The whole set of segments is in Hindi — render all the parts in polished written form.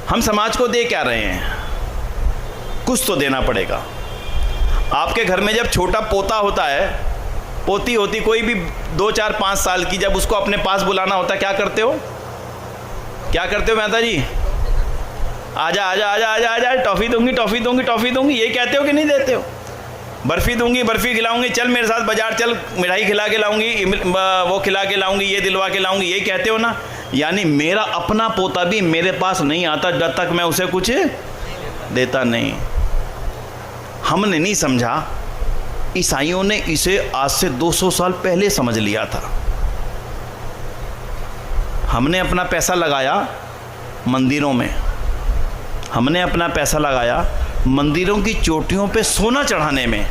हम समाज को दे क्या रहे हैं? कुछ तो देना पड़ेगा। आपके घर में जब छोटा पोता होता है, पोती होती, कोई भी 2, 4, 5 साल की, जब उसको अपने पास बुलाना होता है, क्या करते हो? क्या करते हो माता जी? आजा आजा आजा आजा आजा, टॉफ़ी दूंगी, टॉफ़ी दूंगी, टॉफ़ी दूंगी, ये कहते हो कि नहीं देते हो? बर्फ़ी दूंगी, बर्फ़ी खिलाऊंगी, चल मेरे साथ बाजार चल, मिठाई खिला के लाऊंगी, वो खिला के लाऊंगी, ये दिलवा के लाऊंगी, ये कहते हो ना। यानी मेरा अपना पोता भी मेरे पास नहीं आता जब तक मैं उसे कुछ देता नहीं। हमने नहीं समझा, ईसाइयों ने इसे आज से 200 साल पहले समझ लिया था। हमने अपना पैसा लगाया मंदिरों में, हमने अपना पैसा लगाया मंदिरों की चोटियों पे सोना चढ़ाने में,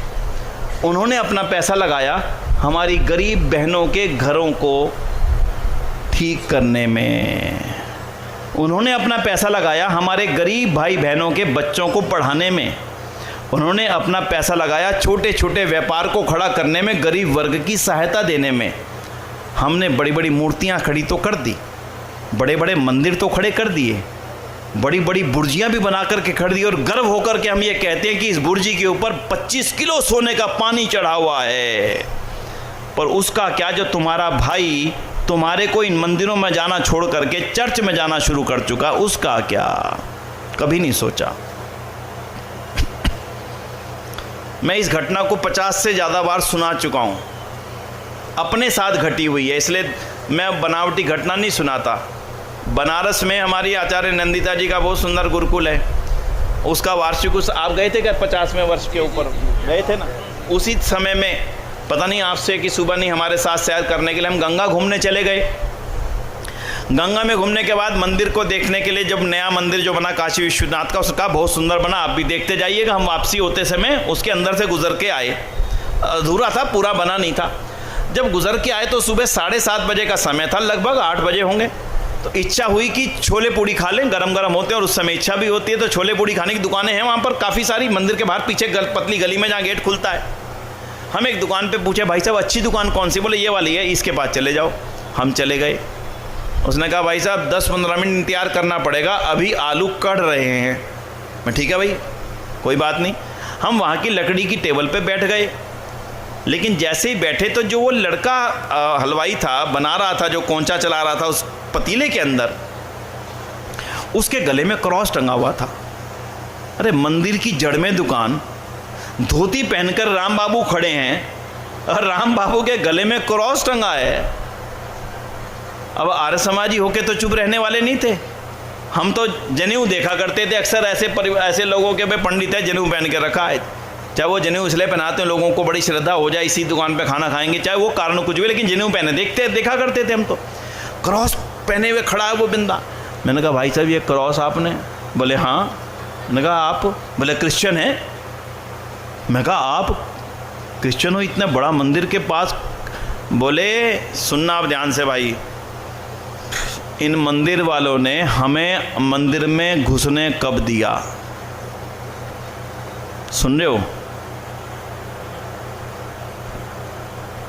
उन्होंने अपना पैसा लगाया हमारी गरीब बहनों के घरों को ठीक करने में, उन्होंने अपना पैसा लगाया हमारे गरीब भाई बहनों के बच्चों को पढ़ाने में, उन्होंने अपना पैसा लगाया छोटे छोटे व्यापार को खड़ा करने में, गरीब वर्ग की सहायता देने में। हमने बड़ी बड़ी मूर्तियां खड़ी तो कर दी, बड़े बड़े मंदिर तो खड़े कर दिए, बड़ी बड़ी बुर्जियां भी बना करके खड़ी दी, और गर्व होकर के हम ये कहते हैं कि इस बुर्जी के ऊपर 25 किलो सोने का पानी चढ़ा हुआ है। पर उसका क्या, जो तुम्हारा भाई तुम्हारे को इन मंदिरों में जाना छोड़ करके चर्च में जाना शुरू कर चुका, उसका क्या? कभी नहीं सोचा। मैं इस घटना को 50 से ज़्यादा बार सुना चुका हूँ, अपने साथ घटी हुई है, इसलिए मैं बनावटी घटना नहीं सुनाता। बनारस में हमारी आचार्य नंदिता जी का बहुत सुंदर गुरुकुल है, उसका वार्षिक आप गए थे क्या? 50वें वर्ष के ऊपर गए थे ना। उसी समय में पता नहीं आपसे कि सुबह नहीं, हमारे साथ सैर करने के लिए हम गंगा घूमने चले गए। गंगा में घूमने के बाद मंदिर को देखने के लिए, जब नया मंदिर जो बना काशी विश्वनाथ का, उसका बहुत सुंदर बना, आप भी देखते जाइएगा। हम वापसी होते समय उसके अंदर से गुजर के आए, अधूरा था, पूरा बना नहीं था। जब गुजर के आए तो सुबह 7:30 बजे का समय था, लगभग 8 बजे होंगे। तो इच्छा हुई कि छोले पूड़ी खा लें, गरम गरम होते हैं और उस समय इच्छा भी होती है। तो छोले पूड़ी खाने की दुकानें हैं वहाँ पर काफ़ी सारी, मंदिर के बाहर पीछे पतली गली में जहाँ गेट खुलता है। हम एक दुकान पे पूछे, भाई साहब अच्छी दुकान कौन सी? बोले ये वाली है, इसके पास चले जाओ। हम चले गए। उसने कहा भाई साहब 10-15 मिनट इंतजार करना पड़ेगा, अभी आलू कढ़ रहे हैं। मैं ठीक है भाई, कोई बात नहीं। हम वहाँ की लकड़ी की टेबल पे बैठ गए, लेकिन जैसे ही बैठे तो जो वो लड़का हलवाई था, बना रहा था, जो कोंचा चला रहा था उस पतीले के अंदर, उसके गले में क्रॉस टंगा हुआ था। अरे मंदिर की जड़ में दुकान, धोती पहनकर राम बाबू खड़े हैं और राम बाबू के गले में क्रॉस टंगा है। अब आर्य समाजी होके तो चुप रहने वाले नहीं थे। हम तो जनेऊ देखा करते थे अक्सर, ऐसे लोगों के पे पंडित है जनेऊ पहन के रखा है, चाहे वो जनेऊ इसलिए पहनाते हैं लोगों को बड़ी श्रद्धा हो जाए, इसी दुकान पे खाना खाएंगे, चाहे वो कारण कुछ भी, लेकिन जनेऊ पहने देखा करते थे हम। तो क्रॉस पहने हुए खड़ा है वो बिंदा। मैंने कहा भाई साहब ये क्रॉस आपने? बोले हाँ। मैंने कहा आप? बोले क्रिश्चियन है। मैं कहा आप क्रिश्चियन हो, इतना बड़ा मंदिर के पास? बोले सुनना आप ध्यान से भाई, इन मंदिर वालों ने हमें मंदिर में घुसने कब दिया? सुन रहे हो?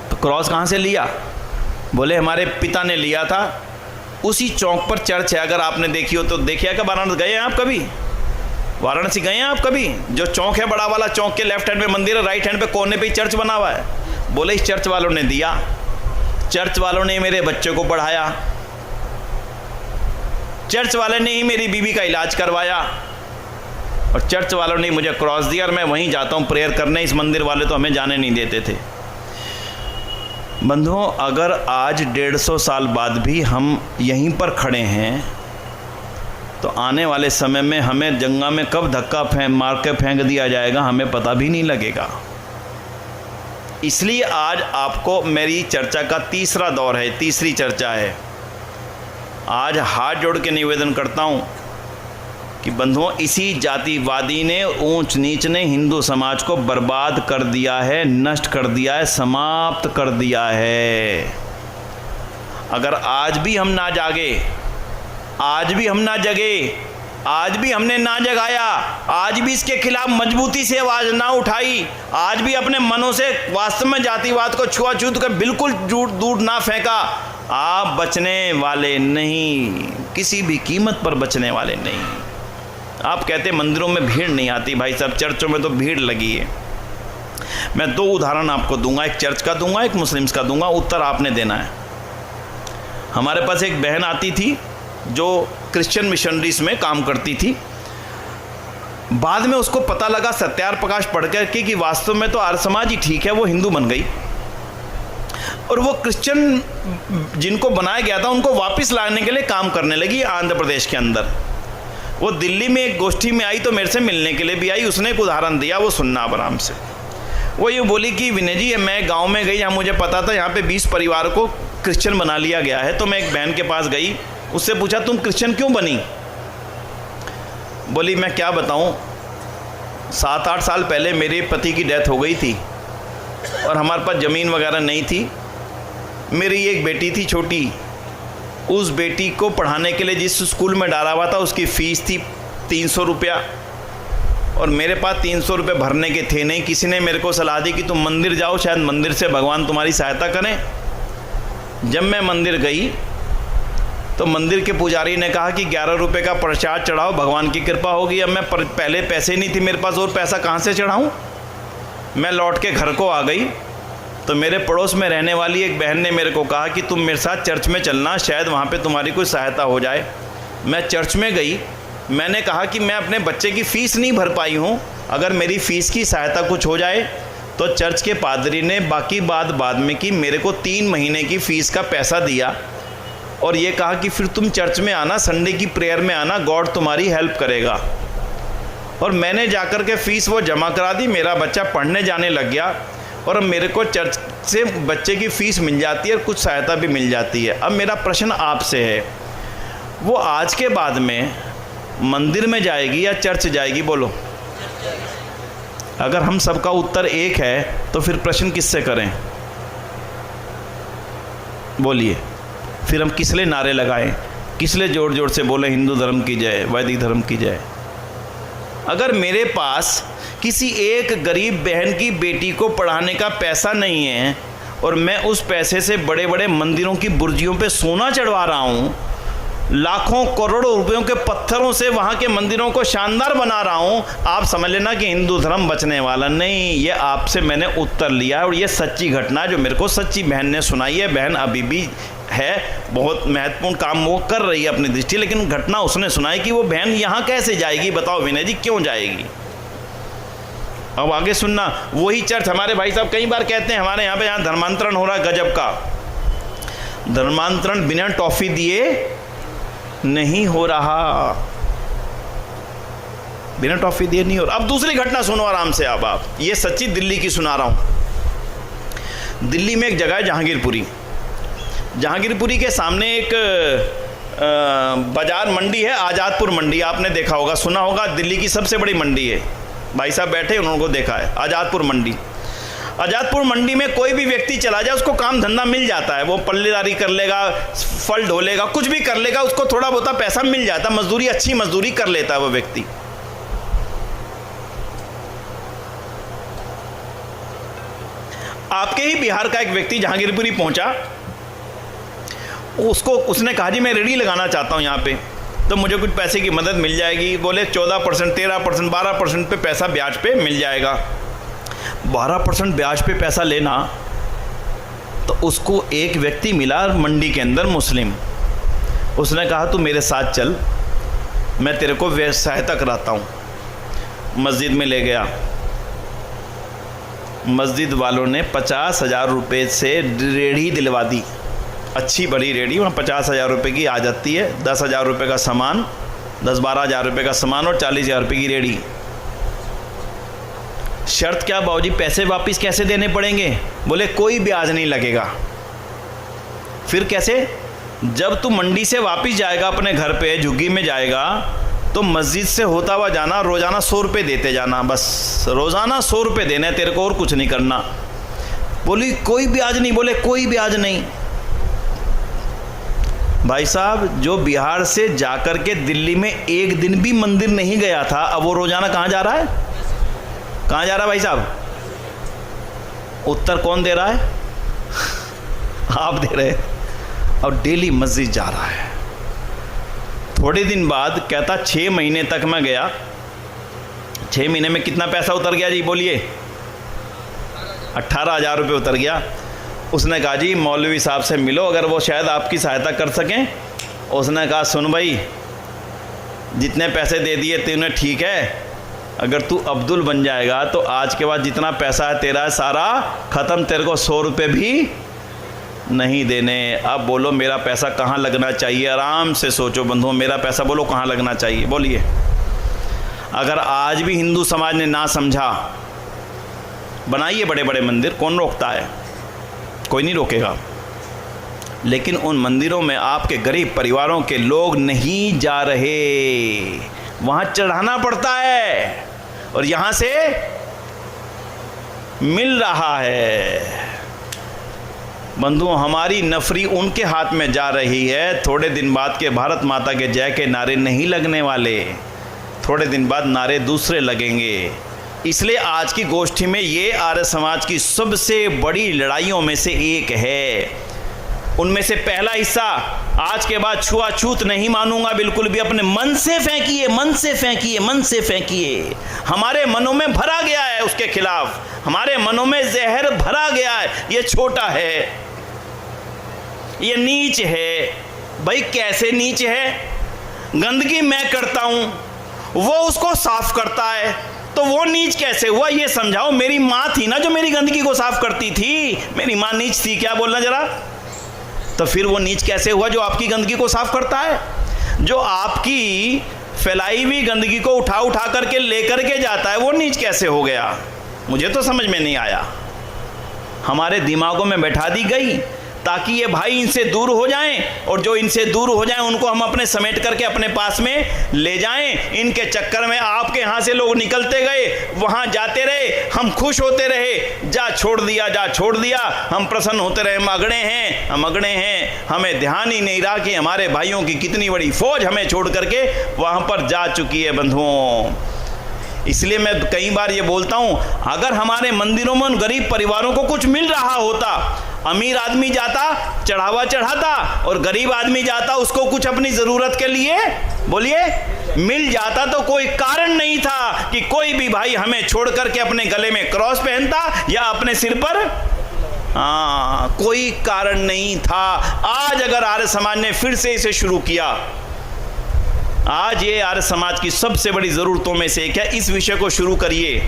तो क्रॉस कहाँ से लिया? बोले हमारे पिता ने लिया था, उसी चौक पर चर्च है, अगर आपने देखी हो तो देखिए। क्या वाराणसी गए हैं आप कभी? वाराणसी गए हैं आप कभी? जो चौक है बड़ा वाला, चौक के लेफ्ट हैंड पे मंदिर है, राइट हैंड पे कोने पे ही चर्च बना हुआ है। बोले इस चर्च वालों ने दिया, चर्च वालों ने मेरे बच्चे को पढ़ाया, चर्च वाले ने ही मेरी बीवी का इलाज करवाया, और चर्च वालों ने मुझे क्रॉस दिया, और मैं वहीं जाता हूँ प्रेयर करने। इस मंदिर वाले तो हमें जाने नहीं देते थे। बंधुओं, अगर आज 150 साल बाद भी हम यहीं पर खड़े हैं, तो आने वाले समय में हमें जंगा में कब धक्का मार के फेंक दिया जाएगा हमें पता भी नहीं लगेगा। इसलिए आज आपको मेरी चर्चा का तीसरा दौर है, तीसरी चर्चा है। आज हाथ जोड़ के निवेदन करता हूँ कि बंधुओं, इसी जातिवादी ने, ऊंच नीच ने हिंदू समाज को बर्बाद कर दिया है, नष्ट कर दिया है, समाप्त कर दिया है। अगर आज भी हम ना जागे, आज भी हम ना जगे, आज भी हमने ना जगाया, आज भी इसके खिलाफ मजबूती से आवाज ना उठाई, आज भी अपने मनों से वास्तव में जातिवाद को छुआछूत कर बिल्कुल दूर ना फेंका, आप बचने वाले नहीं, किसी भी कीमत पर बचने वाले नहीं। आप कहते मंदिरों में भीड़ नहीं आती, भाई साहब चर्चों में तो भीड़ लगी है। मैं 2 उदाहरण आपको दूंगा, एक चर्च का दूंगा, एक मुस्लिम्स का दूंगा, उत्तर आपने देना है। हमारे पास एक बहन आती थी जो क्रिश्चियन मिशनरीज में काम करती थी। बाद में उसको पता लगा सत्यार प्रकाश पढ़ कर कि वास्तव में तो आर्य समाज ही ठीक है, वो हिंदू बन गई और वो क्रिश्चियन जिनको बनाया गया था उनको वापस लाने के लिए काम करने लगी आंध्र प्रदेश के अंदर। वो दिल्ली में एक गोष्ठी में आई तो मेरे से मिलने के लिए भी आई। उसने एक उदाहरण दिया, वो सुनना आप आराम से। वो ये बोली कि विनय जी, मैं गांव में गई, यहाँ मुझे पता था यहाँ पे 20 परिवार को क्रिश्चियन बना लिया गया है, तो मैं एक बहन के पास गई, उससे पूछा तुम क्रिश्चियन क्यों बनी? बोली मैं क्या बताऊं, 7-8 साल पहले मेरे पति की डेथ हो गई थी और हमारे पास ज़मीन वगैरह नहीं थी। मेरी एक बेटी थी छोटी, उस बेटी को पढ़ाने के लिए जिस स्कूल में डाला हुआ था उसकी फ़ीस थी 300 रुपया और मेरे पास 300 रुपये भरने के थे नहीं। किसी ने मेरे को सलाह दी कि तुम मंदिर जाओ, शायद मंदिर से भगवान तुम्हारी सहायता करें। जब मैं मंदिर गई तो मंदिर के पुजारी ने कहा कि 11 रुपये का प्रसाद चढ़ाओ, भगवान की कृपा होगी। अब मैं पहले पैसे नहीं थे मेरे पास, और पैसा कहाँ से चढ़ाऊँ? मैं लौट के घर को आ गई तो मेरे पड़ोस में रहने वाली एक बहन ने मेरे को कहा कि तुम मेरे साथ चर्च में चलना, शायद वहाँ पे तुम्हारी कोई सहायता हो जाए। मैं चर्च में गई, मैंने कहा कि मैं अपने बच्चे की फ़ीस नहीं भर पाई हूँ, अगर मेरी फ़ीस की सहायता कुछ हो जाए। तो चर्च के पादरी ने बाकी बात बाद में की, मेरे को 3 महीने की फ़ीस का पैसा दिया और ये कहा कि फिर तुम चर्च में आना, संडे की प्रेयर में आना, गॉड तुम्हारी हेल्प करेगा। और मैंने जाकर के फ़ीस वो जमा करा दी, मेरा बच्चा पढ़ने जाने लग गया और अब मेरे को चर्च से बच्चे की फ़ीस मिल जाती है और कुछ सहायता भी मिल जाती है। अब मेरा प्रश्न आपसे है, वो आज के बाद में मंदिर में जाएगी या चर्च जाएगी? बोलो। अगर हम सबका उत्तर एक है तो फिर प्रश्न किससे करें? बोलिए। फिर हम किस लिए नारे लगाएं, किस लिए जोर जोर से बोले हिंदू धर्म की जय, वैदिक धर्म की जय? अगर मेरे पास किसी एक गरीब बहन की बेटी को पढ़ाने का पैसा नहीं है और मैं उस पैसे से बड़े बड़े मंदिरों की बुर्जियों पे सोना चढ़वा रहा हूँ, लाखों करोड़ों रुपयों के पत्थरों से वहाँ के मंदिरों को शानदार बना रहा हूँ, आप समझ लेना कि हिंदू धर्म बचने वाला नहीं। ये आपसे मैंने उत्तर लिया और ये सच्ची घटना जो मेरे को सच्ची बहन ने सुनाई है। बहन अभी भी है, बहुत महत्वपूर्ण काम वो कर रही है अपनी दृष्टि, लेकिन घटना उसने सुनाई कि वो बहन यहाँ कैसे जाएगी? बताओ विनय जी, क्यों जाएगी? अब आगे सुनना। वही चर्च, हमारे भाई साहब कई बार कहते हैं हमारे यहाँ पे यहाँ धर्मांतरण हो रहा है गजब का। धर्मांतरण बिना टॉफी दिए नहीं हो रहा, बिना टॉफी दिए नहीं हो रहा। अब दूसरी घटना सुनो आराम से। अब आप ये सच्ची दिल्ली की सुना रहा हूँ। दिल्ली में एक जगह है जहांगीरपुरी। जहांगीरपुरी के सामने एक बाजार मंडी है, आज़ादपुर मंडी। आपने देखा होगा, सुना होगा, दिल्ली की सबसे बड़ी मंडी है। भाई साहब बैठे, उन्होंने को देखा है, आज़ादपुर मंडी। आज़ादपुर मंडी में कोई भी व्यक्ति चला जाए उसको काम धंधा मिल जाता है। वो पल्लेदारी कर लेगा, फल ढो लेगा, कुछ भी कर लेगा, उसको थोड़ा बहुत पैसा मिल जाता, मजदूरी, अच्छी मजदूरी कर लेता है वो व्यक्ति। आपके ही बिहार का एक व्यक्ति जहांगीरपुरी पहुंचा, उसने कहा जी मैं रेडी लगाना चाहता हूं यहाँ पे, तो मुझे कुछ पैसे की मदद मिल जाएगी। बोले 14%, 13%, 12% पे पैसा ब्याज पे मिल जाएगा। 12% ब्याज पे पैसा लेना, तो उसको एक व्यक्ति मिला मंडी के अंदर, मुस्लिम। उसने कहा तू मेरे साथ चल, मैं तेरे को सहायता कराता हूँ। मस्जिद में ले गया। मस्जिद वालों ने 50,000 रुपये से रेडी दिलवा दी, अच्छी बड़ी रेडी, वहाँ 50,000 रुपये की आ जाती है। 10,000 रुपये का सामान, 10-12 हज़ार रुपये का सामान और 40,000 रुपये की रेडी। शर्त क्या बाबूजी, पैसे वापस कैसे देने पड़ेंगे? बोले कोई ब्याज नहीं लगेगा। फिर कैसे? जब तू मंडी से वापस जाएगा अपने घर पे, झुग्गी में जाएगा, तो मस्जिद से होता हुआ जाना, रोज़ाना 100 रुपये देते जाना, बस रोज़ाना 100 रुपये देने तेरे को, और कुछ नहीं करना। बोली कोई ब्याज नहीं? बोले कोई ब्याज नहीं। भाई साहब, जो बिहार से जाकर के दिल्ली में एक दिन भी मंदिर नहीं गया था, अब वो रोज़ाना कहाँ जा रहा है? कहाँ जा रहा है भाई साहब? उत्तर कौन दे रहा है? आप दे रहे हैं। और डेली मस्जिद जा रहा है। थोड़े दिन बाद कहता 6 महीने तक मैं गया। 6 महीने में कितना पैसा उतर गया जी बोलिए? 18,000 रुपये उतर गया। उसने कहा जी मौलवी साहब से मिलो, अगर वो शायद आपकी सहायता कर सकें। उसने कहा सुन भाई, जितने पैसे दे दिए तूने ठीक है, अगर तू अब्दुल बन जाएगा तो आज के बाद जितना पैसा है तेरा सारा ख़त्म, तेरे को 100 रुपये भी नहीं देने। अब बोलो मेरा पैसा कहाँ लगना चाहिए? आराम से सोचो बंधुओं, मेरा पैसा बोलो कहाँ लगना चाहिए? बोलिए। अगर आज भी हिंदू समाज ने ना समझा, बनाइए बड़े बड़े मंदिर, कौन रोकता है? कोई नहीं रोकेगा। लेकिन उन मंदिरों में आपके गरीब परिवारों के लोग नहीं जा रहे, वहाँ चढ़ाना पड़ता है और यहाँ से मिल रहा है। बंधुओं, हमारी नफरी उनके हाथ में जा रही है। थोड़े दिन बाद के भारत माता के जय के नारे नहीं लगने वाले, थोड़े दिन बाद नारे दूसरे लगेंगे। इसलिए आज की गोष्ठी में ये आर्य समाज की सबसे बड़ी लड़ाइयों में से एक है। उनमें से पहला हिस्सा, आज के बाद छुआछूत नहीं मानूंगा बिल्कुल भी, अपने मन से फेंकिए, मन से फेंकिए, मन से फेंकिए। हमारे मनों में भरा गया है उसके खिलाफ, हमारे मनों में जहर भरा गया है। ये छोटा है, ये नीच है। भाई कैसे नीच है? गंदगी मैं करता हूं, वो उसको साफ करता है, तो वो नीच कैसे हुआ? ये समझाओ। मेरी माँ थी ना जो मेरी गंदगी को साफ करती थी, मेरी माँ नीच थी क्या? बोलना जरा। तो फिर वो नीच कैसे हुआ जो आपकी गंदगी को साफ करता है? जो आपकी फैलाई हुई गंदगी को उठा उठा करके लेकर के जाता है, वो नीच कैसे हो गया? मुझे तो समझ में नहीं आया। हमारे दिमागों में बैठा दी गई ताकि ये भाई इनसे दूर हो जाएं, और जो इनसे दूर हो जाएं उनको हम अपने समेट करके अपने पास में ले जाएं। इनके चक्कर में आपके यहाँ से लोग निकलते गए, वहाँ जाते रहे, हम खुश होते रहे। जा छोड़ दिया, जा छोड़ दिया, हम प्रसन्न होते रहे। हम अगड़े हैं, हम अगड़े हैं। हमें ध्यान ही नहीं रहा कि हमारे भाइयों की कितनी बड़ी फौज हमें छोड़ करके वहाँ पर जा चुकी है बंधुओं। इसलिए मैं कई बार ये बोलता हूँ, अगर हमारे मंदिरों में उन गरीब परिवारों को कुछ मिल रहा होता, अमीर आदमी जाता चढ़ावा चढ़ाता और गरीब आदमी जाता उसको कुछ अपनी ज़रूरत के लिए बोलिए मिल जाता, तो कोई कारण नहीं था कि कोई भी भाई हमें छोड़ करके अपने गले में क्रॉस पहनता या अपने सिर पर, कोई कारण नहीं था। आज अगर आर्य समाज ने फिर से इसे शुरू किया, आज ये आर्य समाज की सबसे बड़ी ज़रूरतों में से एक है, इस विषय को शुरू करिए।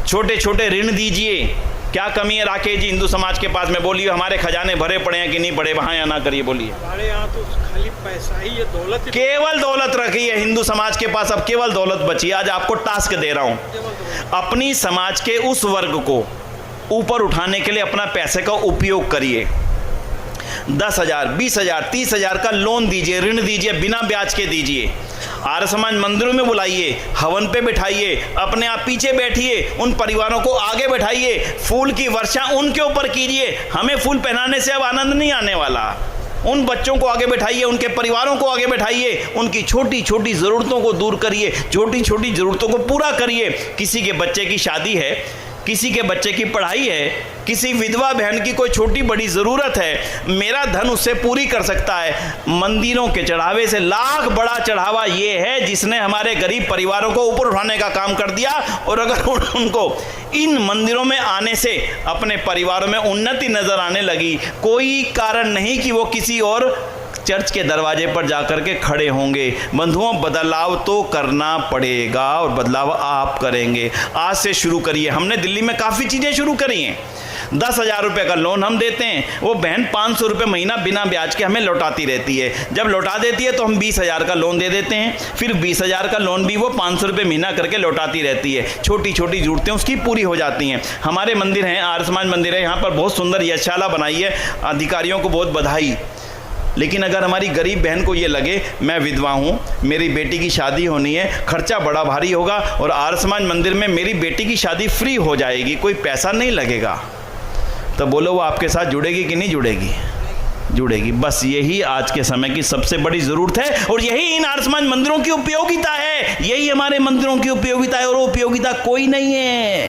छोटे छोटे ऋण दीजिए। क्या कमी है राकेश जी हिंदू समाज के पास में? बोलिए। हमारे खजाने भरे पड़े हैं कि नहीं भरे? वहाँ या ना करिए, बोलिए। हमारे यहाँ तो खाली पैसा ही है, दौलत, केवल दौलत रखी है हिंदू समाज के पास। अब केवल दौलत बची। आज आपको टास्क दे रहा हूँ, अपनी समाज के उस वर्ग को ऊपर उठाने के लिए अपना पैसे का उपयोग करिए। 10,000, 20,000, 30,000 का लोन दीजिए, ऋण दीजिए, बिना ब्याज के दीजिए। आर्य समाज मंदिरों में बुलाइए, हवन पे बैठाइए, अपने आप पीछे बैठिए, उन परिवारों को आगे बैठाइए, फूल की वर्षा उनके ऊपर कीजिए। हमें फूल पहनाने से अब आनंद नहीं आने वाला। उन बच्चों को आगे बैठाइए, उनके परिवारों को आगे बैठाइए, उनकी छोटी छोटी ज़रूरतों को दूर करिए, छोटी छोटी ज़रूरतों को पूरा करिए। किसी के बच्चे की शादी है, किसी के बच्चे की पढ़ाई है, किसी विधवा बहन की कोई छोटी बड़ी ज़रूरत है, मेरा धन उससे पूरी कर सकता है। मंदिरों के चढ़ावे से लाख बड़ा चढ़ावा ये है जिसने हमारे गरीब परिवारों को ऊपर उठाने का काम कर दिया। और अगर उनको इन मंदिरों में आने से अपने परिवारों में उन्नति नज़र आने लगी, कोई कारण नहीं कि वो किसी और चर्च के दरवाजे पर जाकर के खड़े होंगे। बंधुओं, बदलाव तो करना पड़ेगा और बदलाव आप करेंगे। आज से शुरू करिए। हमने दिल्ली में काफ़ी चीज़ें शुरू करी हैं। 10,000 रुपये का लोन हम देते हैं, वो बहन 500 रुपये महीना बिना ब्याज के हमें लौटाती रहती है। जब लौटा देती है तो हम 20,000 का लोन दे देते हैं, फिर 20,000 का लोन भी वो 500 रुपये महीना करके लौटाती रहती है। छोटी छोटी ज़रूरतें उसकी पूरी हो जाती हैं। हमारे मंदिर हैं, आर्य समाज मंदिर है, यहाँ पर बहुत सुंदर यशशाला बनाई है, अधिकारियों को बहुत बधाई। लेकिन अगर हमारी गरीब बहन को ये लगे मैं विधवा हूँ, मेरी बेटी की शादी होनी है, खर्चा बड़ा भारी होगा और आर्य समाज मंदिर में मेरी बेटी की शादी फ्री हो जाएगी, कोई पैसा नहीं लगेगा, तो बोलो वो आपके साथ जुड़ेगी कि नहीं जुड़ेगी? जुड़ेगी। बस यही आज के समय की सबसे बड़ी ज़रूरत है और यही इन आर्य समाज मंदिरों की उपयोगिता है। यही हमारे मंदिरों की उपयोगिता है और वो उपयोगिता कोई नहीं है।